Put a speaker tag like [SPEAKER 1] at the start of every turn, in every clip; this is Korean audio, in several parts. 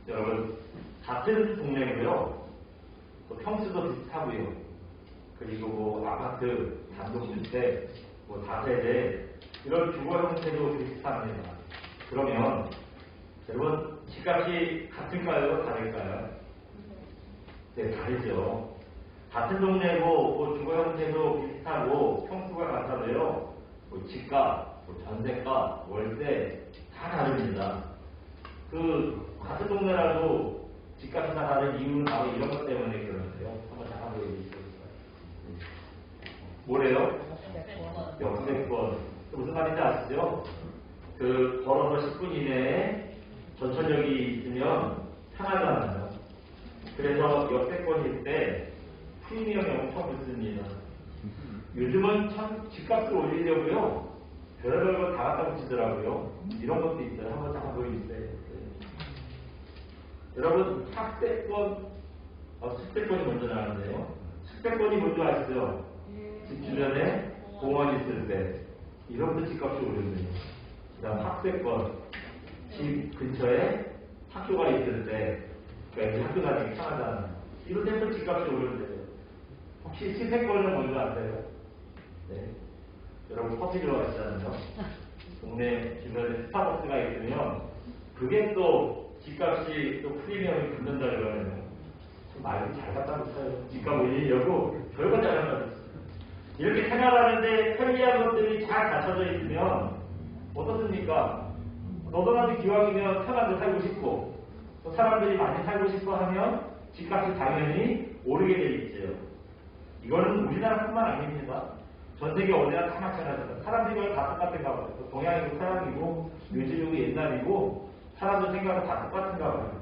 [SPEAKER 1] 여러분, 같은 동네고요. 또 평수도 비슷하고요. 그리고 뭐 아파트, 단독주택, 뭐 다세대 이런 주거 형태도 비슷합니다. 그러면 여러분 집값이 같을까요? 다를까요? 네, 다르죠. 같은 동네고 뭐 주거 형태도 비슷하고 평수가 같아도요. 뭐 집값, 뭐 전세값, 월세 다 다릅니다. 그 같은 동네라도 집값이 다 다른 이유는 바로 이런 것 때문에 그러는데요. 한번 잠깐 보여주세요. 뭐래요? 역세권. 무슨 말인지 아시죠? 그 걸어서 10분 이내에 전철역이 있으면 편하잖아요. 그래서 역세권일 때 프리미엄이 엄청 붙습니다. 요즘은 참 집값을 올리려고요. 별의별 걸 다 갖다 붙이더라고요. 이런 것도 있어요. 한번 잠깐 보여주세요. 여러분 학세권, 숙세권이 먼저 나왔는데요. 숙세권이 뭔지 아시죠? 집 주변에 공원이 있을 때 이런 것도 집값이 오르네요. 그 다음 학세권, 집 근처에 학교가 있을 때 그러니까 이제 학교 다니기 편하잖아요. 이런 데도 집값이 오르는데요. 혹시 시세권은 뭔지 아세요? 네. 여러분 커피 좋아하시잖아요. 동네 주변에 스타벅스가 있으면 그게 또 집값이 또 프리미엄이 붙는다 그러네요. 말도 잘 갖다 붙여요. 집값 올리려고 별거 잘 갖다 붙여요. 이렇게 생활하는데 편리한 것들이 잘 갖춰져 있으면 어떻습니까? 너도 나도 기왕이면 편하게 살고 싶고 또 사람들이 많이 살고 싶어 하면 집값이 당연히 오르게 돼 있죠. 이거는 우리나라뿐만 아닙니다. 전 세계 어디나 다 마찬가지입니다. 사람들이 다 똑같은가 봐요. 동양이고 서양이고 요즘이고 옛날이고 사람들 생각은 다 똑같은가 봐요.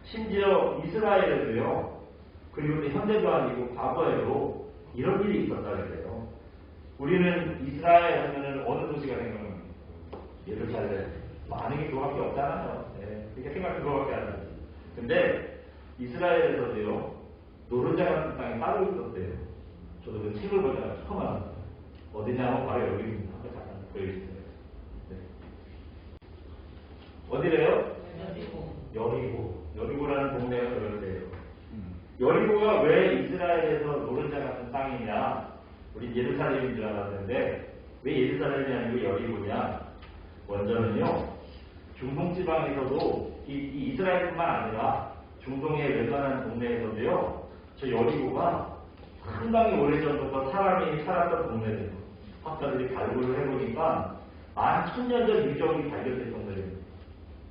[SPEAKER 1] 심지어 이스라엘에도요. 그리고 또 현대도 아니고 과거에도 이런 일이 있었다 그래요. 우리는 이스라엘 하면은 어느 도시가 생각납니까? 예루살렘. 많은 게 그거밖에 없잖아요. 네. 그렇게 생각은 그거밖에 안 하죠. 근데 이스라엘에서도요. 노른자 같은 땅이 따로 있었대요. 저도 그 책을 보다가 처음 알았어요. 어디냐면 바로 여기입니다. 한번 잠깐 보여주세요. 네. 어디래요? 여리고라는 동네가 그런데요. 여리고가 왜 이스라엘에서 노른자 같은 땅이냐? 우리 예루살렘인 줄 알았는데 왜 예루살렘이 아니고 여리고냐? 먼저는요. 중동지방에서도 이 이스라엘뿐만 아니라 중동의 웬만한 동네에서도요. 저 여리고가 상당히 오래전부터 사람이 살았던 동네예요. 학자들이 발굴을 해보니까 11,000년 전 유적이 발견됐던 거예요.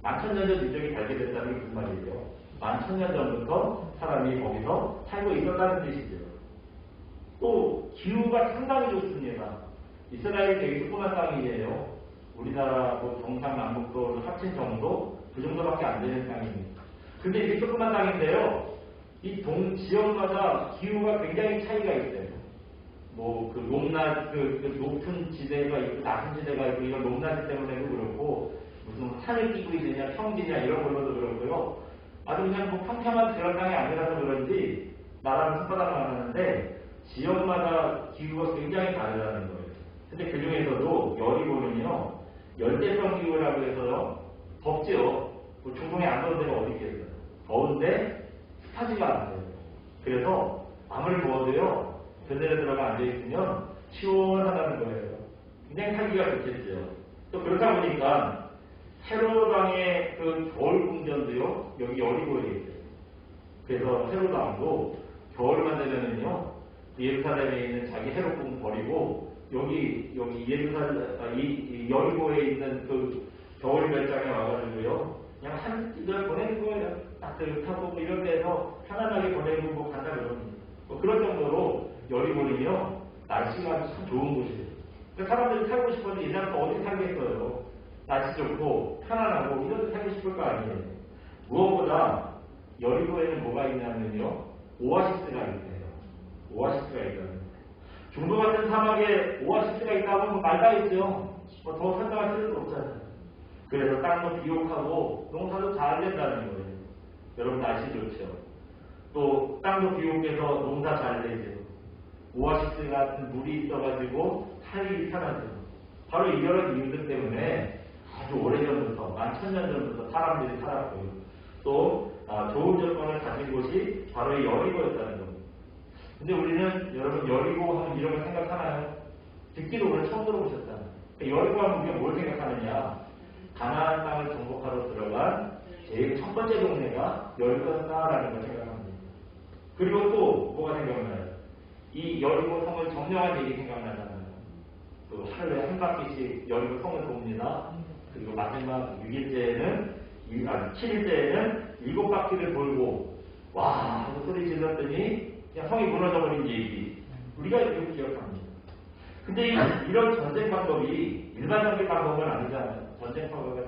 [SPEAKER 1] 11,000년 전 유적이 발견됐다는 게 무슨 말이에요? 11,000년 전부터 사람이 거기서 살고 있었다는 뜻이죠. 또 기후가 상당히 좋습니다. 이스라엘이 되게 조그만 땅이에요. 우리나라 뭐 경상남북도 합친 정도? 그 정도밖에 안 되는 땅입니다. 근데 이게 조그만 땅인데요. 이 지역마다 기후가 굉장히 차이가 있어요. 뭐, 높은 지대가 있고, 낮은 지대가 있고, 이런 높낮이 때문에도 그렇고, 무슨 산을 끼고 있느냐, 평지냐, 이런 걸로도 그렇고요. 아주 그냥 뭐 평평한 그런 땅이 아니라서 그런지, 나라는 손바닥만 하는데, 지역마다 기후가 굉장히 다르다는 거예요. 근데 그 중에서도 여리고는요, 열대성 기후라고 해서요, 덥죠. 뭐 중동에 안 더운 데가 어디 있겠어요. 더운데, 습하지가 않아요. 그래서 아무리 더워도요. 그늘에 들어가 앉아있으면 시원하다는 거예요. 굉장히 살기가 좋겠죠. 또 그렇다 보니까 세로당의 그 겨울 궁전도요. 여기 여리고에 있어요. 그래서 세로당도 겨울만 되면은요. 예루살렘에 있는 자기 헤롯궁 버리고 여기 이 여리고에 있는 그 겨울 별장에 와가지고요. 그냥 한 시절 보내는 거예요. 따뜻하고 뭐 이런 데서 편안하게 보내고 뭐 간다 그럽니다. 뭐 그런 정도로 여리고는요 날씨가 참 좋은 곳이에요. 그러니까 사람들이 살고 싶어도 예전부터 어디 살겠어요. 날씨 좋고 편안하고 이런 데 살고 싶을 거 아니에요. 무엇보다 여리고에는 뭐가 있냐면요 오아시스가 있대요. 오아시스가 있거든요. 중동 같은 사막에 오아시스가 있다고 말다 있죠. 뭐 더 설명할 필요도 없잖아요. 그래서 땅도 비옥하고 농사도 잘 된다는 거예요. 여러분 날씨 좋죠. 또 땅도 비옥해서 농사 잘 되죠. 오아시스 같은 물이 있어가지고 살기 편하죠. 바로 이런 이유들 때문에 아주 오래전부터 11,000년 전부터 사람들이 살았고요. 또 좋은 조건을 가진 곳이 바로 이 여리고였다는 겁니다. 근데 우리는 여러분 여리고 하면 이런 걸 생각하나요? 듣기도 오늘 처음 들어보셨잖아요. 여리고 하면 우리가 뭘 생각하느냐? 가나안 땅을 정복하러 들어간 제일 첫 번째 동네가 여리고였다라는 걸 생각합니다. 그리고 또 뭐가 생각나요? 이 여리고 성을 점령한 일이 생각나잖아요. 또 하루에 한 바퀴씩 여리고 성을 돕니다. 그리고 마지막 6일째에는 7일째에는 7바퀴를 돌고 와 하고 소리 질렀더니 그냥 성이 무너져버린 얘기 우리가 이렇게 기억합니다. 근데 이런 전쟁 방법이 일반적인 방법은 아니잖아요. 전쟁 방법이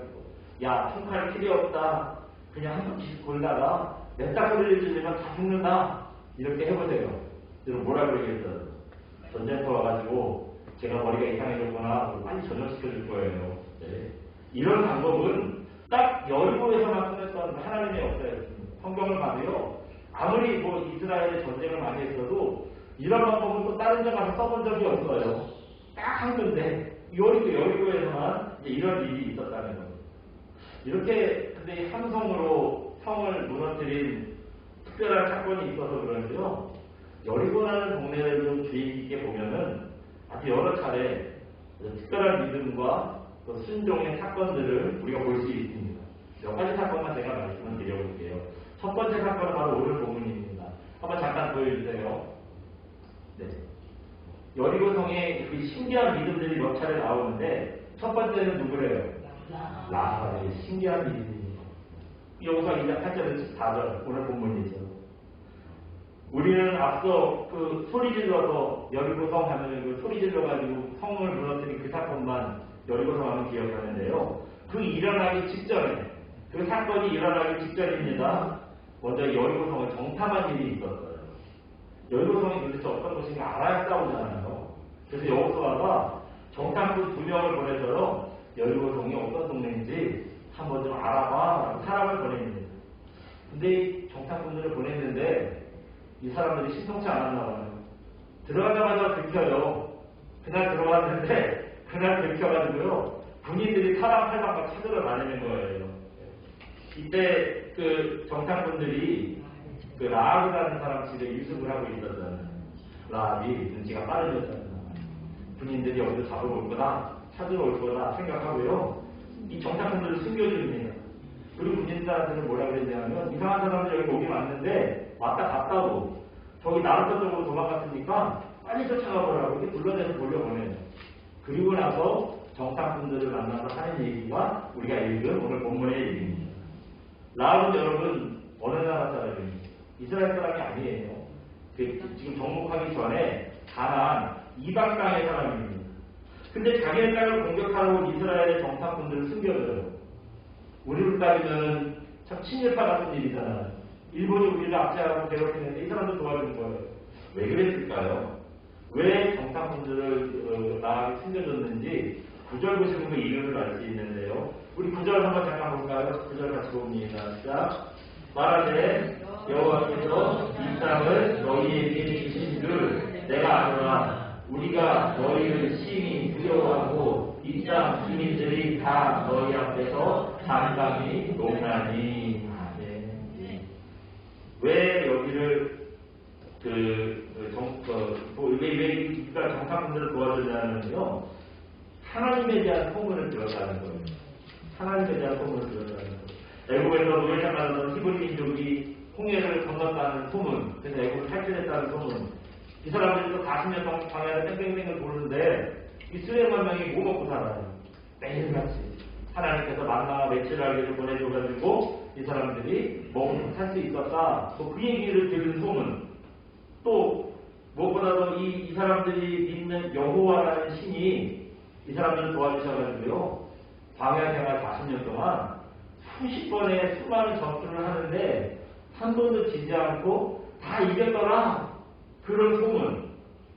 [SPEAKER 1] 야 총칼 필요 없다 그냥 한 바퀴씩 돌다가 냅다 소리를 지르면 다 죽는다 이렇게 해보세요. 여러분 뭐라 그러겠어요? 전쟁터 와가지고 제가 머리가 이상해졌구나 빨리 전역시켜줄 거예요. 네. 이런 방법은 딱 여리고에서만 쓰였던 하나님의 역사였습니다. 성경을 봐도요. 아무리 뭐 이스라엘의 전쟁을 많이 했어도 이런 방법은 또 다른 데 가서 써본 적이 없어요. 딱 한 군데 여리고에서만 이런 일이 있었다는 겁니다. 이렇게 근데 함성으로 성을 무너뜨린 특별한 사건이 있어서 그런데요. 여리고라는 동네를 좀 주의 깊게 보면은 아주 여러 차례 특별한 믿음과 또 순종의 사건들을 우리가 볼 수 있습니다. 몇 가지 사건만 제가 말씀을 드려볼게요. 첫 번째 사건은 바로 오늘 본문입니다. 한번 잠깐 보여주세요. 네. 여리고성에 그 신기한 믿음들이 몇 차례 나오는데 첫 번째는 누구래요? 라합의 신기한 믿음입니다. 여기서 2장 8절에서 4절 오늘 본문이죠. 우리는 앞서 그 소리 질러서 여리고성 하면 그 소리 질러가지고 성을 무너뜨린 그 사건만 여리고성 하면 기억하는데요. 그 일어나기 직전에 그 사건이 일어나기 직전입니다. 먼저 여리고성을 정탐한 일이 있었어요. 여리고성이 도대체 어떤 곳인가 알아야 싸우잖아요. 그래서 여호수아가 정탐꾼 2명을 보내서요. 여리고성이 어떤 동네인지 한번 좀 알아봐 라고 사람을 보냅니다. 근데 이 정탐꾼들을 보냈는데 이 사람들이 신통치 않았나 봐요. 들어가자마자 들켜요. 그날 들어갔는데 그날 들켜가지고요. 군인들이 사방팔방과 찾으러 다니는 거예요. 이때 그 정탐꾼들이 그 라합이라는 사람 집에 유숙을 하고 있었잖아요. 라합이 눈치가 빠르셨잖아요. 군인들이 여기서 잡으러 올 거다, 찾으러 올 거다 생각하고요. 이 정탐꾼들을 숨겨줍니다. 그리고 군인들한테는 뭐라 그랬냐면 이상한 사람들이 여기 오긴 왔는데 왔다 갔다고 저기 나루터 쪽으로 도망갔으니까 빨리 쫓아가보라고 이렇게 불러내서 돌려보내요. 그리고 나서 정탐꾼들을 만나서 하는 얘기가 우리가 읽은 오늘 본문의 얘기입니다. 라합은 여러분 어느 나라 사람입니까? 이스라엘 사람이 아니에요. 지금 정복하기 전에 가나안 이방 땅의 사람입니다. 근데 자기네 땅을 공격하러 온 이스라엘의 정탐꾼들을 숨겨줘요. 우리로 따지면 참 친일파 같은 일이잖아요. 일본이 우리를 압제하고 괴롭히는데 이 사람도 도와준 거예요. 왜 그랬을까요? 왜 정탐꾼들을 나에게 숨겨줬는지 9절 보시면 그 이유를 알 수 있는데요. 우리 9절 한번 잠깐 볼까요? 9절 같이 봅니다. 자, 말하되 여호와께서 이 땅을 너희에게 주신 줄 내가 아노라. 우리가 너희를 심히 두려워하고 이 땅 주민들이 다 너희 앞에서 장감히 높나니. 왜 여기를 왜 정탐꾼들을 도와주냐면요. 하나님에 대한 소문을 들었다는 거예요. 하나님에 대한 소문을 들었다는 거예요. 애국에서 노예장하던 히브리 민족이 홍해를 건넜다는 소문, 그래서 애국을 탈출했다는 소문. 이 사람들이 또 40년 동안 광야를 뺑뺑뺑을 도는데 이 수백만 명이 뭐 먹고 살아요? 매일같이 하나님께서 만나와 메추라기를 보내줘가지고 이 사람들이 먹고 살 수 있었다. 또 그 얘기를 들은 소문. 또 무엇보다도 이 사람들이 믿는 여호와라는 신이 이 사람들을 도와주셔가지고요. 광야 생활 40년 동안 수십 번의 수많은 전투를 하는데 한 번도 지지 않고 다 이겼더라. 그런 소문.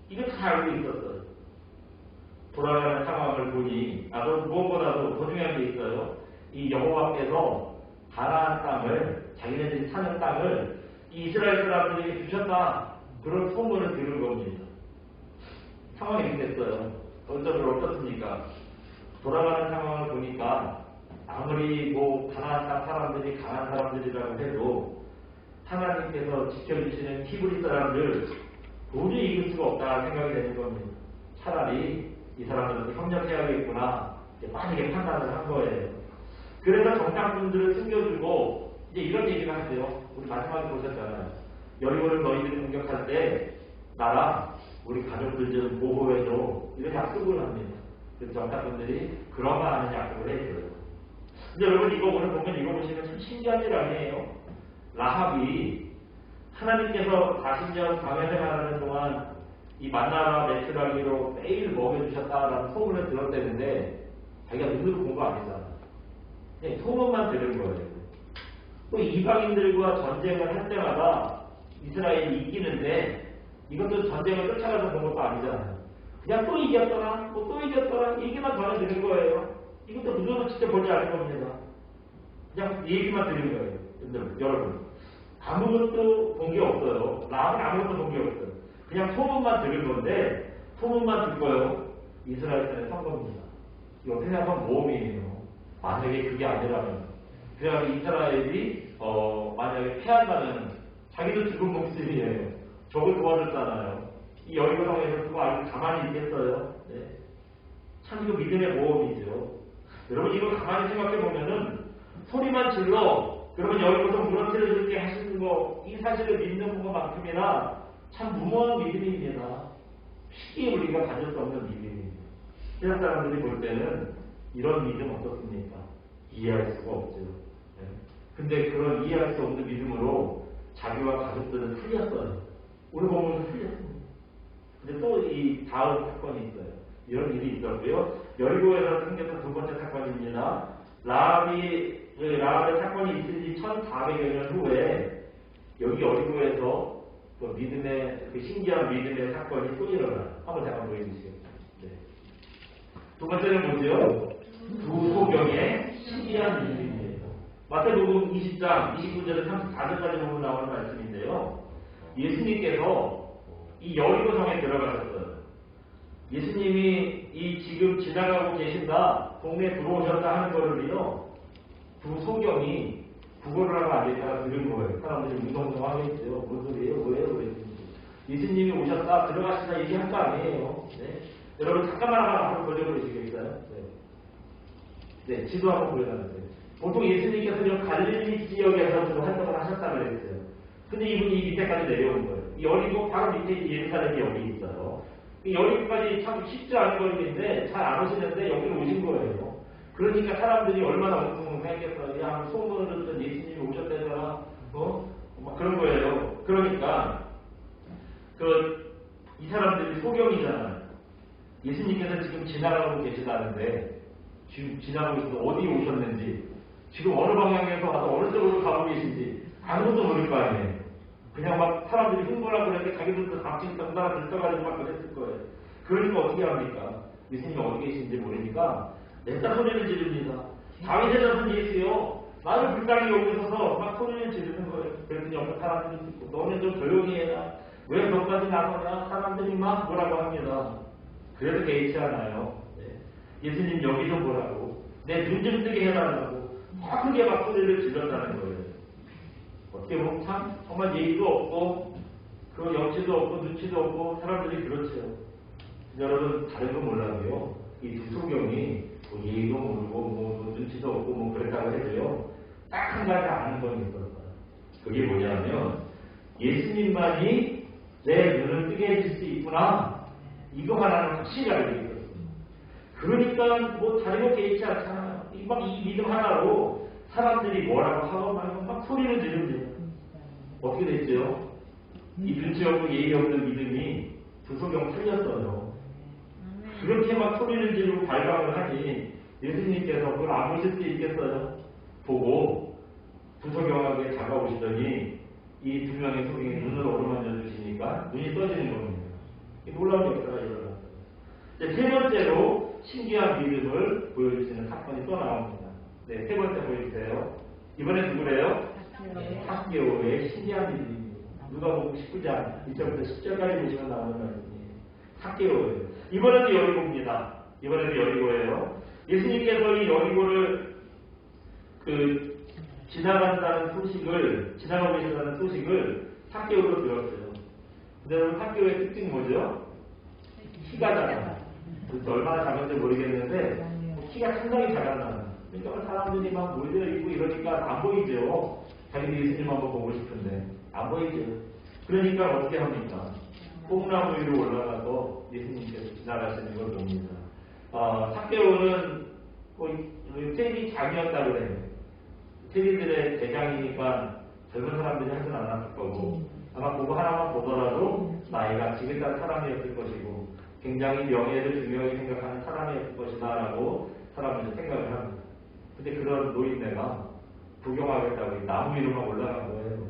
[SPEAKER 1] 이거 다 알고 있었어요. 돌아가는 상황을 보니 무엇보다도 더 중요한 게 있어요. 이 여호와께서 가나안 땅을 자기네들이 사는 땅을 이 이스라엘 사람들에게 주셨다. 그런 소문을 들은 겁니다. 상황이 이렇게 됐어요. 어쩌면 어떻습니까? 돌아가는 상황을 보니까 아무리 뭐 가난한 사람들이 강한 사람들이라고 해도 하나님께서 지켜주시는 히브리 사람들 도저히 이길 수가 없다 생각이 되는 겁니다. 차라리 이 사람들한테 협력해야겠구나 빠르게 판단을 한 거예요. 그래서 정탐꾼들을 숨겨주고 이제 이런 얘기를 하세요. 우리 마지막에 보셨잖아요. 여리고를 너희들이 공격할 때 나랑 우리 가족들 좀 보호해줘 이런 약속을 합니다. 그래서 정탐꾼들이 그런 말 하는 약속을 해줘요. 근데 여러분 이거 오늘 보면 이거 보시면 참 신기한 일 아니에요. 라합이 하나님께서 40년 광야 생활하는 동안 이 만나와 메추라기로 매일 먹여주셨다라는 소문을 들었다는데 자기가 눈으로 본 거 아니잖아. 그냥 소문만 들은 거예요. 또 이방인들과 전쟁을 할 때마다 이스라엘이 이기는데 이것도 전쟁을 쫓아가서 본 것도 아니잖아요. 그냥 또 이겼더라, 또 이겼더라 얘기만 전해 들은 거예요. 이것도 눈으로 직접 보지 않은 겁니다. 그냥 얘기만 들은 거예요. 여러분 아무것도 본 게 없어요. 라합은 아무것도 본 게 없어요. 그냥 소문만 들은 건데 소문만 듣고요. 이스라엘 때는 선 겁니다. 이거 어떻게 생각하면 모험이에요. 만약에 그게 아니라면 그냥 이스라엘이 만약에 패한다면 자기도 죽은 목숨이에요. 적을 도와줬잖아요. 이 여리고 성에서 그거 알고 가만히 있겠어요? 네. 참 이거 믿음의 모험이죠. 여러분 이거 가만히 생각해 보면은 소리만 질러 그러면 여리고서 무너뜨려줄게 하시는 거 이 사실을 믿는 것만큼이나 참 무모한 믿음입니다. 쉽게 우리가 가질 수 없는 믿음입니다. 세상 사람들이 볼 때는 이런 믿음 어떻습니까? 이해할 수가 없죠. 네. 근데 그런 이해할 수 없는 믿음으로 자기와 가족들은 틀렸어요. 오늘 보면 틀렸습니다. 근데 또 이 다음 사건이 있어요. 이런 일이 있었고요. 여리고에서 생겼던 두 번째 사건입니다. 라합의 사건이 있은 지 1400여 년 후에 여기 여리고에서 그 믿음의 그 신기한 믿음의 사건이 또 일어나요. 한번 잠깐 보여주시겠어요? 네. 두 번째는 뭐죠? 두 소경의 신기한 믿음이에요. 마태복음 20장 29절에 34절까지 보면 나오는 말씀인데요. 예수님께서 이 여리고 성에 들어가셨어요. 예수님이 이 지금 지나가고 계신다, 동네에 들어오셨다 하는 거를요, 두 소경이 구걸을 하고 앉아있다가 들은 거예요. 사람들이 웅성웅성하겠죠. 뭔 소리예요? 뭐예요? 그랬더니 예수님이 오셨다, 들어가시다 얘기한 거 아니에요. 네. 여러분 잠깐만 한번 걸려보시겠어요? 네, 지도 한번 보여달라고요. 보통 예수님께서는 갈릴리 지역에서 좀 활동을 하셨다고 그랬어요. 근데 이분이 밑에까지 내려온 거예요. 이 여리고 바로 밑에 예루살렘이 여기 있어요. 이 여리고까지 참 쉽지 않은 거리인데 잘 안 오시는데 여기로 오신 거예요. 그러니까 사람들이 얼마나 웅성웅성했겠어요. 야, 소문을 듣던 예수님이 오셨다더라. 막 그런 거예요. 그러니까 이 사람들이 소경이잖아요. 예수님께서 지금 지나가고 계시다는데 지금 지나가고 있어서 어디 오셨는지 지금 어느 방향에서 와서 어느 쪽으로 가고 계신지 아무것도 모를 거 아니에요. 그냥 막 사람들이 흥분하고 그랬는데 자기들도 각질 덩달아 들떠가지고 막 그랬을 거예요. 그러니까 어떻게 합니까? 예수님이 어디 계신지 모르니까 냈다 소리를 지릅니다. 다윗의 자손 예수요. 나를 불쌍히 여기서서 막 소리를 지르는 거예요. 그랬더니 어떤 사람들이 듣고 너네 좀 조용히 해라. 왜 너까지 나서냐? 사람들이 막 뭐라고 합니다. 그래도 개의치 않아요. 네. 예수님 여기 좀 보라고. 내 눈 좀 뜨게 해달라고. 막 크게 막 소리를 질렀다는 거예요. 어떻게 보면 참 정말 예의도 없고 그 염치도 없고 눈치도 없고 사람들이 그렇죠. 여러분 다른 건 몰라도요. 이 두 소경이 뭐 예의도 모르고 뭐 눈치도 없고 뭐 그랬다고 해도요. 딱 한 가지 아는 건 있었어요. 그게 뭐냐면 예수님만이 내 눈을 뜨게 해줄 수 있구나. 이거 하나는 확실히 알고 있었어요. 그러니까 뭐 다른 거 개의치 않잖아요. 이 믿음 하나로 사람들이 뭐라고 하고 막 소리를 지르는데요. 어떻게 됐죠? 이 눈치 없고 예의 없는 믿음이 두 소경 틀렸어요. 그렇게 막 소리를 지르고 발광을 하니 예수님께서 그걸 안 보실 수 있겠어요? 보고 두 소경에게 다가오시더니 이 두 명의 소경이 눈을 어루만져 주시니까 눈이 떠지는 겁니다. 놀라운 역사가 일어났어요. 세 번째로 신기한 믿음을 보여주시는 사건이 또 나옵니다. 네, 세 번째 보여주세요. 이번엔 누구래요? 삭개오의 신기한 믿음입니다. 누가복음 19장 1절부터 10절까지 보시면 나오는 말씀이에요. 삭개오예요. 이번에도 여리고입니다. 이번에도 여리고예요. 예수님께서 이 여리고를 지나가고 계시다는 소식을 삭개오로 들었어요. 근데 여러분 삭개오의 특징이 뭐죠? 키가 작아요. 얼마나 작은지 모르겠는데 키가 상당히 작았나. 그러니까 사람들이 막 몰려 있고 이러니까 안 보이죠. 자기도 예수님 한번 보고 싶은데 안 보이죠. 그러니까 어떻게 합니까? 뽕나무 위로 올라가서 예수님께서 지나가시는 걸 봅니다. 삭개오는 테리 장이었다고 그래요. 테리들의 대장이니까 젊은 사람들이 하진 않았을 거고 아마 그거 하나만 보더라도 나이가 지긋한 사람이었을 것이고 굉장히 명예를 중요하게 생각하는 사람이었을 것이다 라고 사람들이 생각을 합니다. 근데 그런 노인네가 구경하겠다고 나무 위로만 올라간 거예요.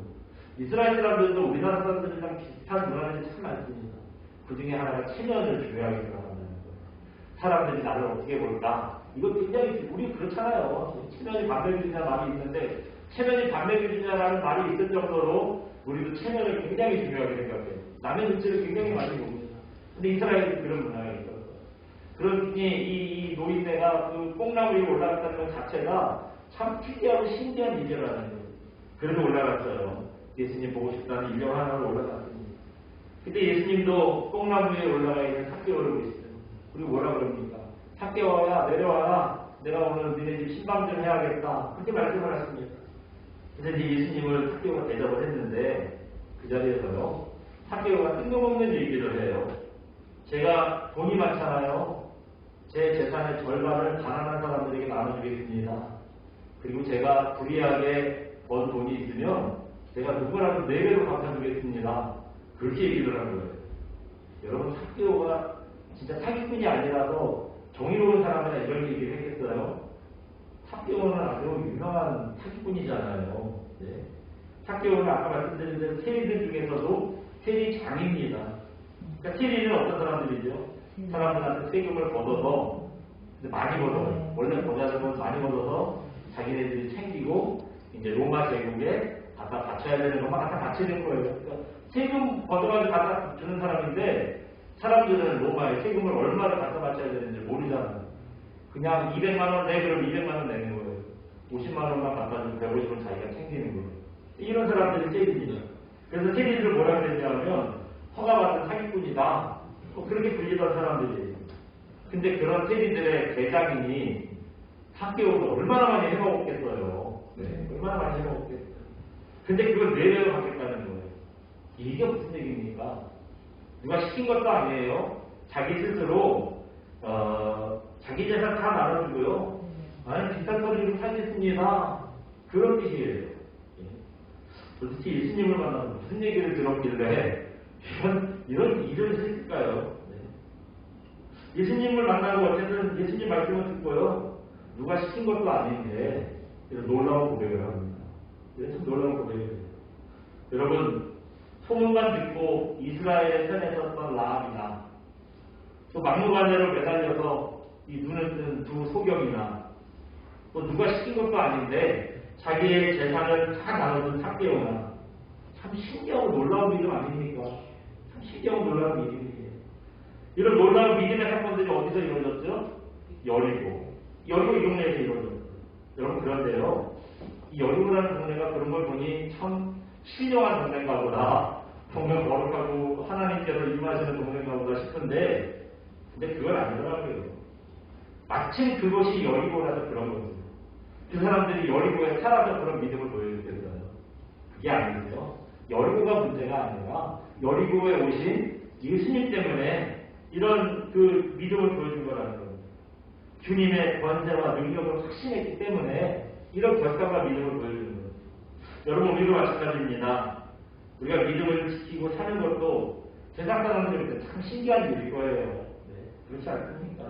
[SPEAKER 1] 이스라엘 사람들도 우리나라 사람들이랑 비슷한 문화들이 참 많습니다. 그 중에 하나가 체면을 중요하게 생각한다는 거예요. 사람들이 나를 어떻게 볼까? 이거 굉장히 우리 그렇잖아요. 체면이 반백이냐 말이 있는데 체면이 반백이냐라는 말이 있을 정도로 우리도 체면을 굉장히 중요하게 생각해요. 남의 눈치를 굉장히 많이 봅니다. 근데 이스라엘은 그런 문화가 있었어요. 그러니 이 노인네가 그 뽕나무 위에 올라갔다는 것 자체가 참 특이하고 신기한 일이라는 거예요. 그래도 올라갔어요. 예수님 보고 싶다는 일령 하나로 올라갔습니다. 근데 예수님도 뽕나무 위에 올라가 있는 삭개오를 보시죠. 그리고 뭐라 그럽니까? 삭개오야 내려와라. 내가 오늘 너네 집 신방 좀 해야겠다. 그렇게 말씀을 하십니다. 그래서 이제 예수님을 삭개오가 대접을 했는데 그 자리에서요. 삭개오가 뜬금없는 얘기를 해요. 제가 돈이 많잖아요. 제 재산의 절반을 가난한 사람들에게 나눠주겠습니다. 그리고 제가 불이하게 번 돈이 있으면 제가 누구라도 4배로 갚아주겠습니다. 그렇게 얘기를 한 거예요. 여러분 삭개오가 진짜 사기꾼이 아니라서 정의로운 사람이나 이런 얘기를 했겠어요? 삭개오는 아주 유명한 사기꾼이잖아요. 네. 삭개오는 아까 말씀드린 대로 세리들 중에서도 세리장입니다. 그러니까 세리는 어떤 사람들이죠? 사람들한테 세금을 걷어서 많이 걷어요. 원래 보자면 많이 걷어서 자기네들이 챙기고 이제 로마 제국에 갖다 바쳐야 되는 것만 갖다 바치는 거예요. 그러니까 세금 걷어가지고 갖다 주는 사람인데 사람들은 로마에 세금을 얼마를 갖다 바쳐야 되는지 모르잖아요. 그냥 200만 원 내 그럼 200만 원 내는 거예요. 50만 원만 갖다 주면 150원 자기가 챙기는 거예요. 이런 사람들이 세리입니다. 그래서 세리들을 뭐라 그랬냐면 허가받은 사기꾼이다. 그렇게 불리던 사람들이에요. 근데 그런 세리들의 대장이니 삭개오도 얼마나 많이 해먹었겠어요. 네. 얼마나 많이 해먹었겠어요. 근데 그걸 4배로 받겠다는 거예요. 이게 무슨 얘기입니까? 누가 시킨 것도 아니에요. 자기 스스로 자기 재산 다 나눠주고요. 아니 비싼 소리로 살겠습니다. 그런 뜻이에요. 도대체 예수님을 만나서 무슨 얘기를 들었길래 이런 일을 했을까요? 네. 예수님을 만나고 어쨌든 예수님 말씀을 듣고요. 누가 시킨 것도 아닌데 이런 놀라운 고백을 합니다. 참 놀라운 고백이에요. 여러분 소문만 듣고 이스라엘의 편에 섰던 라합이나 또 막무가내로 매달려서 이 눈을 뜬 두 소경이나 또 누가 시킨 것도 아닌데 자기의 재산을 다 나눠준 삭개오나 참 신기하고 놀라운 믿음 아닙니까? 참 신기하고 놀라운 믿음이에요. 이런 놀라운 믿음의 사건들이 어디서 이루어졌죠? 여리고 이 동네에서 이루어졌어요. 여러분 그런데요. 이 여리고라는 동네가 그런 걸 보니 참 신령한 동네인가 보다. 정말 거룩하고 하나님께서 임하시는 동네인가 보다 싶은데 근데 그건 아니더라고요. 마침 그것이 여리고라서 그런 거예요. 그 사람들이 여리고에 살아서 그런 믿음을 보여주겠어요. 그게 아니죠. 여리고가 문제가 아니라 여리고에 오신 예수님 때문에 이런 그 믿음을 보여준 거라는 거예요. 주님의 권세와 능력을 확신했기 때문에 이런 결단과 믿음을 보여주는 거예요. 여러분 우리도 마찬가지입니다. 우리가 믿음을 지키고 사는 것도 세상 사람들한테 참 신기한 일일 거예요. 네, 그렇지 않습니까?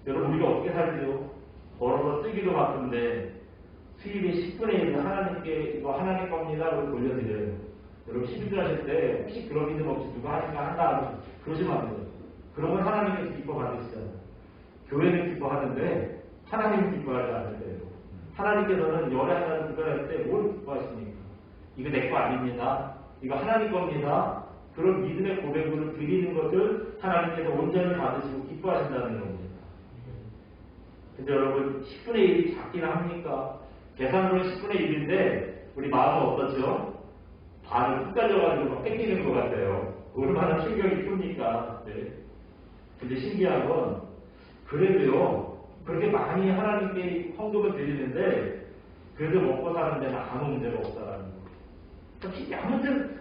[SPEAKER 1] 여러분 우리가 어떻게 살죠? 벌어서 쓰기도 바쁜데 수입의 10분의 1을 하나님께 이거 하나님 겁니다. 그걸 돌려드려요. 여러분 시비들 하실 때 혹시 그런 믿음 없이 누가 하니까 한다 그러시면 안 돼요. 그런 건 하나님께서 기뻐 받으시잖아요. 교회는 기뻐하는데 하나님은 기뻐하지 않는데요. 하나님께서는 열의 하나를 구별할 때 뭘 기뻐하십니까? 이거 내 거 아닙니다. 이거 하나님 겁니다. 그런 믿음의 고백으로 드리는 것을 하나님께서 온전히 받으시고 기뻐하신다는 겁니다. 근데 여러분 10분의 1이 작긴 합니까? 계산으로 10분의 1인데 우리 마음은 어떻죠? 반을 훅 달려가지고 막 뺏기는 것 같아요. 얼마나 충격이 큽니까? 네. 근데 신기한 건 그래도요 그렇게 많이 하나님께 헌금을 드리는데 그래도 먹고 사는 데는 아무 문제가 없다라는 거.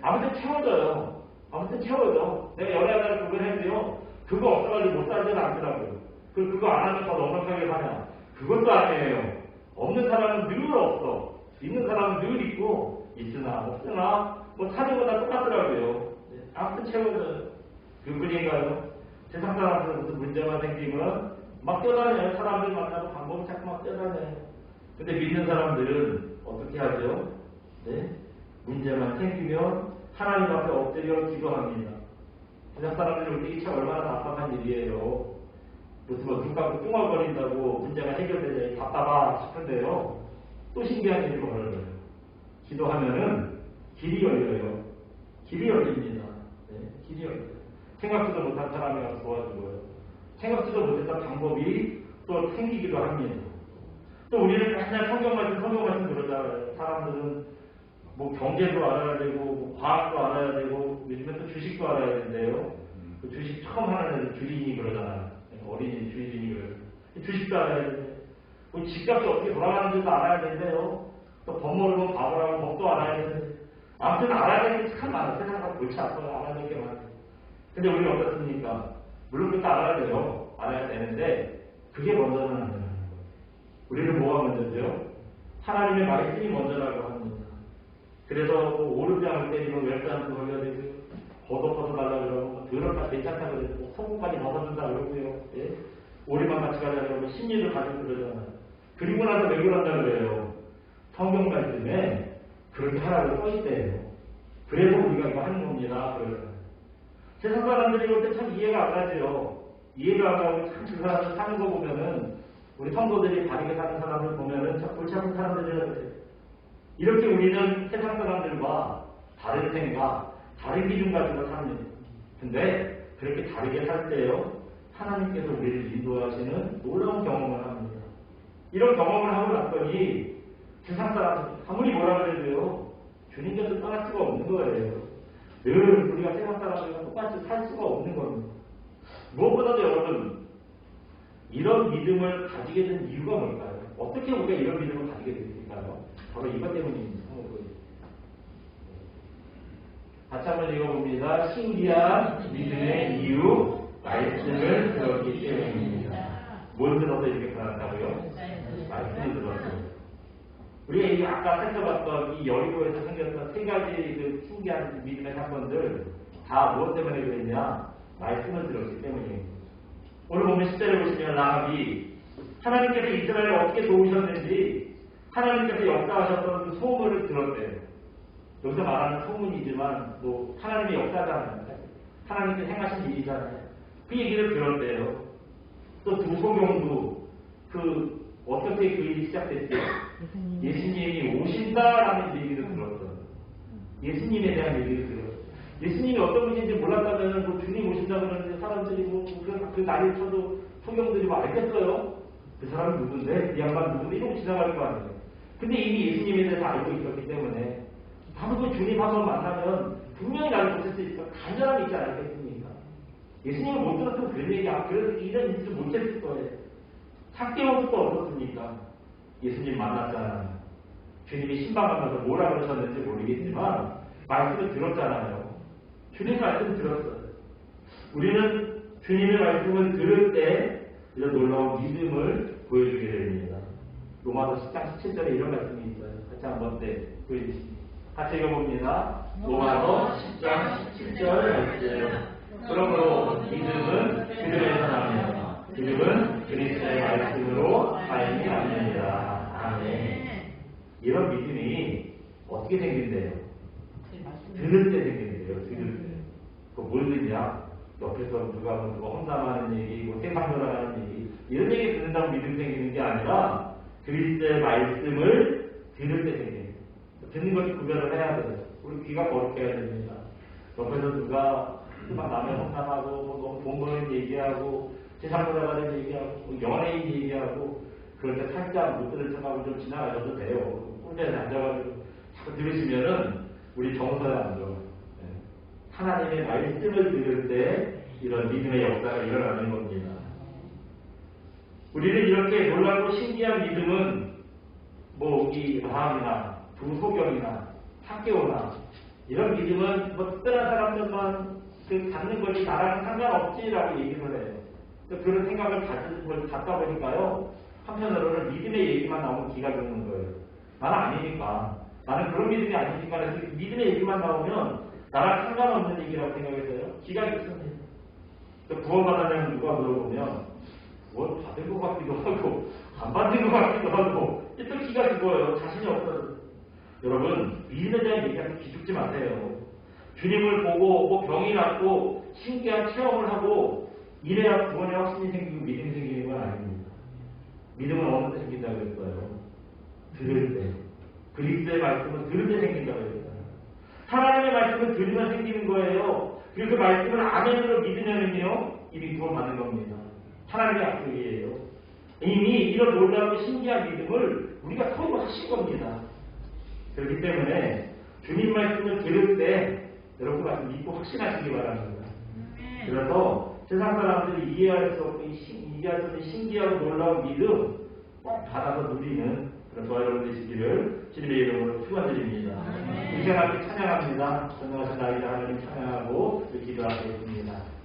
[SPEAKER 1] 아무튼 채워져요. 아무튼 채워져. 내가 연애하다가 그걸 했는데요. 그거 없어가지고 못 살지는 않더라고요. 그거 안 하면 더 넉넉하게 사냐? 그것도 아니에요. 없는 사람은 늘 없어. 있는 사람은 늘 있고, 있으나 없으나 뭐 사는 거다 똑같더라고요. 아무튼 채워져요. 그뿐인가요? 세상 사람들은 무슨 문제가 생기면 막 뛰어다녀요. 사람들 만나고 방법을 찾고 막 뛰어다녀요. 근데 믿는 사람들은 어떻게 하죠? 네? 문제만 생기면 하나님 앞에 엎드려 기도합니다. 세상 사람들이 올 때 이 참 얼마나 답답한 일이에요. 무슨 눈 감고 뚱얼거린다고 문제가 해결되자니 답답하 싶은데요. 또 신기한 일이 벌어져요. 기도하면은 길이 열려요. 길이 열립니다. 네, 길이 열려요. 생각지도 못한 사람이 가서 도와주고요. 생각지도 못했던 방법이 또 생기기도 합니다. 또 우리는 맨날 성경 말씀 그러잖아요. 사람들은 뭐 경제도 알아야 되고, 뭐 과학도 알아야 되고, 요즘에 또 주식도 알아야 되는데요. 그 주식 처음 하는 애들 주인이 그러잖아요. 어린이 주인이 그래요. 주식도 알아야 되는데, 뭐 집값이 어떻게 돌아가는지도 알아야 되는데요. 또 법 모르면 바보라고 법도 알아야 되는데, 아무튼 알아야 되는 게 참 많아요. 세상과 골치 아파요. 알아야 되는 게 많아요. 근데 우리는 어떻습니까? 물론 그것도 알아야 돼요. 알아야 되는데, 그게 먼저는 안 되는 거예요. 우리는 뭐가 먼저죠? 하나님의 말씀이 먼저라고 합니다. 그래서 오른장을 때리면 왼장도 걸려야 되고요. 벗어달라고 그러고, 더럽다 괜찮다 그러고, 소금까지 벗어준다 그러고요. 예? 오리만 같이 가자 그러고, 심리를 가지고 그러잖아요. 그리고 나서 왜 그런다 그래요? 성경 말씀에 그렇게 하라고 써있대요. 그래서 우리가 이거 하는 겁니다. 그러잖아요. 세상 사람들이 볼 때 참 이해가 안 가죠. 이해가 안 가고 참 그 사람들 사는 거 보면은, 우리 성도들이 바르게 사는 사람을 보면은 참 골치 아픈 사람들이라고 해요. 이렇게 우리는 세상 사람들과 다른 생각, 다른 기준 가지고 삽니다. 근데 그렇게 다르게 살 때요, 하나님께서 우리를 인도하시는 놀라운 경험을 합니다. 이런 경험을 하고 났더니 세상 사람들 아무리 뭐라 그래도요, 주님께서 떠날 수가 없는 거예요. 늘 우리가 세상 사람들과 똑같이 살 수가 없는 겁니다. 무엇보다도 여러분, 이런 믿음을 가지게 된 이유가 뭘까요? 어떻게 우리가 이런 믿음을 가지게 됐을까요? 바로 이것 때문입니다. 같이 한번 읽어봅니다. 신기한 믿음의 이유, 말씀을 들었기 때문입니다. 뭘 들어서 이렇게 변한다고요? 말씀을 들었어요. 우리가 이 아까 살펴봤던 이 여리고에서 생겼던 세 가지 그 신기한 믿음의 사건들 다 무엇 때문에 그랬냐? 말씀을 들었기 때문입니다. 오늘 보면 10절에 보시면 라합이 하나님께서 이스라엘을 어떻게 도우셨는지 하나님께서 역사하셨던 그 소문을 들었대요. 여기서 말하는 소문이지만 뭐 하나님의 역사잖아요. 하나님께서 행하신 일이잖아요. 그 얘기를 들었대요. 또 두 소경도 그 어떻게 그 일이 시작됐죠? 예수님이 오신다라는 얘기를 들었어요. 예수님에 대한 얘기를 들었어요. 예수님이 어떤 분인지 몰랐다면 뭐 주님 오신다 그러는데 사람들이 그 날이 쳐도 소경들이 뭐 알겠어요? 그 사람이 누군데? 그 양반 누군데? 이러고 지나갈 거 아니에요. 근데 이미 예수님에 대해서 알고 있었기 때문에 바로 그 주님 한번 만나면 분명히 나를 보실 수 있어. 간절함이 있지 않겠습니까? 예수님을 못 들었으면 그런 얘기야. 그래서 이런 일을 못 했을 거예요. 삭개오부터 어떻습니까? 예수님 만났잖아요. 주님이 신방하면서 뭐라 그러셨는지 모르겠지만 말씀을 들었잖아요. 주님 말씀을 들었어요. 우리는 주님의 말씀을 들을 때 이런 놀라운 믿음을 보여주게 됩니다. 로마서 10장 17절에 이런 말씀이 있어요. 같이 한번 보여주십니다. 같이 읽어봅니다. 로마서 10장 17절 말씀. 그러므로 믿음은 들음에서 나옵니다. 믿음은 그리스도의 말씀으로 삶이 납니다. 아멘. 이런 믿음이 어떻게 생긴대요? 들을 때 생긴대요. 들을 때. 뭘 듣냐? 옆에서 누가 험담하는 얘기, 뭐 세상 돌아가는 얘기, 이런 얘기 듣는다고 믿음 생기는 게 아니라 그리스도의 말씀을 들을 때 생겨요. 듣는 것이 구별을 해야 돼요. 우리 귀가 거룩해야 됩니다. 옆에서 누가 막 남의 험담하고, 너무 돈 버는 얘기하고, 세상 돌아가는 얘기하고, 연예인 얘기하고, 그럴 때 살짝 못 들을 척하고 좀 지나가셔도 돼요. 혼자서 앉아가지고 자꾸 들으시면은 우리 정서에 안 좋아요. 하나님의 말씀을 들을 때 이런 믿음의 역사가 일어나는 겁니다. 우리는 이렇게 놀랍고 신기한 믿음은 뭐 이 마음이나 부소경이나 학교나 이런 믿음은 뭐 특별한 사람들만 갖는 것이 나랑 상관없지라고 얘기를 해요. 그런 생각을 갖다 보니까요. 한편으로는 믿음의 얘기만 나오면 기가 죽는 거예요. 나는 아니니까. 나는 그런 믿음이 아니니까. 그래서 믿음의 얘기만 나오면 나랑 상관없는 얘기라고 생각해서요. 기가 죽습니다. 구원받았냐면 누가 물어보면 뭐 받은 것 같기도 하고 안 받은 것 같기도 하고 또 기가 죽어요. 자신이 없어서. 여러분 믿음에 대한 얘기하면 기죽지 마세요. 주님을 보고 뭐 병이 낫고 신기한 체험을 하고 이래야 구원의 확신이 생기고 믿음이 생기는 건 아닙니다. 믿음은 어느 때 생긴다고 했어요? 들을 때. 그리스도의 말씀은 들을 때 생긴다고 했어요. 하나님의 말씀은 들으면 생기는 거예요. 그리고 그 말씀을 아멘으로 믿으면은요 이미 구원받는 겁니다. 하나님의 약속이에요. 이미 이런 놀라운 신기한 믿음을 우리가 서로 하신 겁니다. 그렇기 때문에 주님 말씀을 들을 때 여러분 말씀 믿고 확신하시기 바랍니다. 그래서 세상 사람들이 이해할 수 없는 이해할 수 없는 신기하고 놀라운 믿음 꼭 받아서 누리는 그런 저와 여러분 되시기를 주님의 이름으로 축원드립니다. 이 시간 함께 찬양합니다. 전능하신 나이다 하나님 찬양하고 기도하겠습니다.